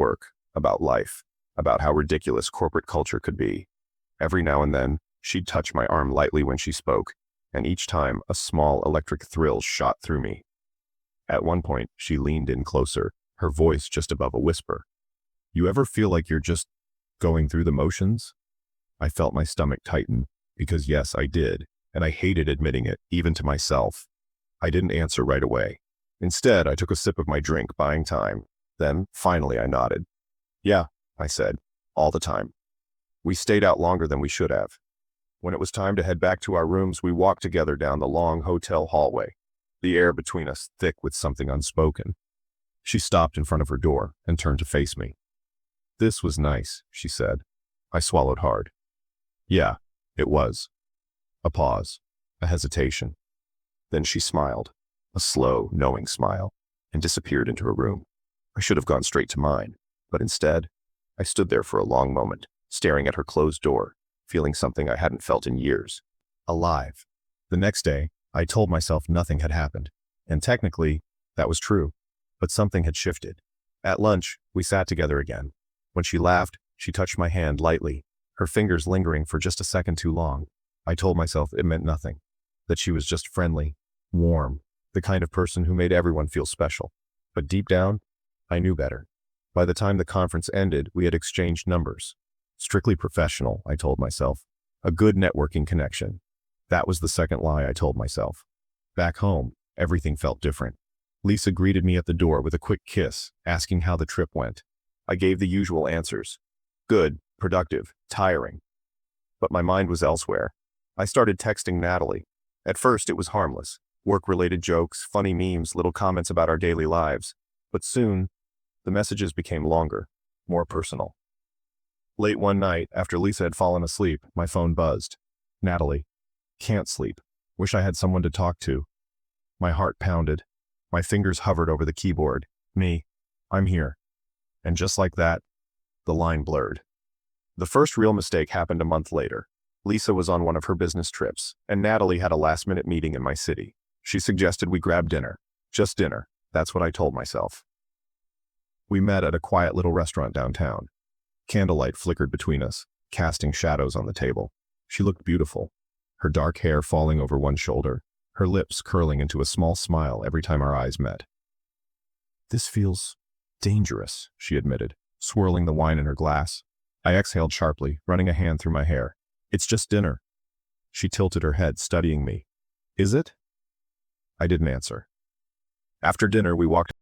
work, about life, about how ridiculous corporate culture could be. Every now and then, she'd touch my arm lightly when she spoke, and each time a small electric thrill shot through me. At one point, she leaned in closer, her voice just above a whisper. "You ever feel like you're just going through the motions?" I felt my stomach tighten, because yes, I did, and I hated admitting it, even to myself. I didn't answer right away. Instead, I took a sip of my drink, buying time. Then, finally, I nodded. "Yeah," I said, "all the time." We stayed out longer than we should have. When it was time to head back to our rooms, we walked together down the long hotel hallway, the air between us thick with something unspoken. She stopped in front of her door and turned to face me. "This was nice," she said. I swallowed hard. Yeah, it was. A pause, a hesitation. Then she smiled, a slow, knowing smile, and disappeared into her room. I should have gone straight to mine, but instead, I stood there for a long moment, staring at her closed door, feeling something I hadn't felt in years. Alive. The next day, I told myself nothing had happened, and technically, that was true, but something had shifted. At lunch, we sat together again. When she laughed, she touched my hand lightly, her fingers lingering for just a second too long. I told myself it meant nothing, that she was just friendly, warm, the kind of person who made everyone feel special. But deep down, I knew better. By the time the conference ended, we had exchanged numbers. Strictly professional, I told myself. A good networking connection. That was the second lie I told myself. Back home, everything felt different. Lisa greeted me at the door with a quick kiss, asking how the trip went. I gave the usual answers. Good, productive, tiring. But my mind was elsewhere. I started texting Natalie. At first, it was harmless. Work-related jokes, funny memes, little comments about our daily lives. But soon, the messages became longer, more personal. Late one night, after Lisa had fallen asleep, my phone buzzed. "Natalie. Can't sleep. Wish I had someone to talk to." My heart pounded. My fingers hovered over the keyboard. "Me. I'm here." And just like that, the line blurred. The first real mistake happened a month later. Lisa was on one of her business trips, and Natalie had a last-minute meeting in my city. She suggested we grab dinner. Just dinner. That's what I told myself. We met at a quiet little restaurant downtown. Candlelight flickered between us, casting shadows on the table. She looked beautiful, her dark hair falling over one shoulder, her lips curling into a small smile every time our eyes met. "This feels dangerous," she admitted, swirling the wine in her glass. I exhaled sharply, running a hand through my hair. "It's just dinner." She tilted her head, studying me. "Is it?" I didn't answer. After dinner, we walked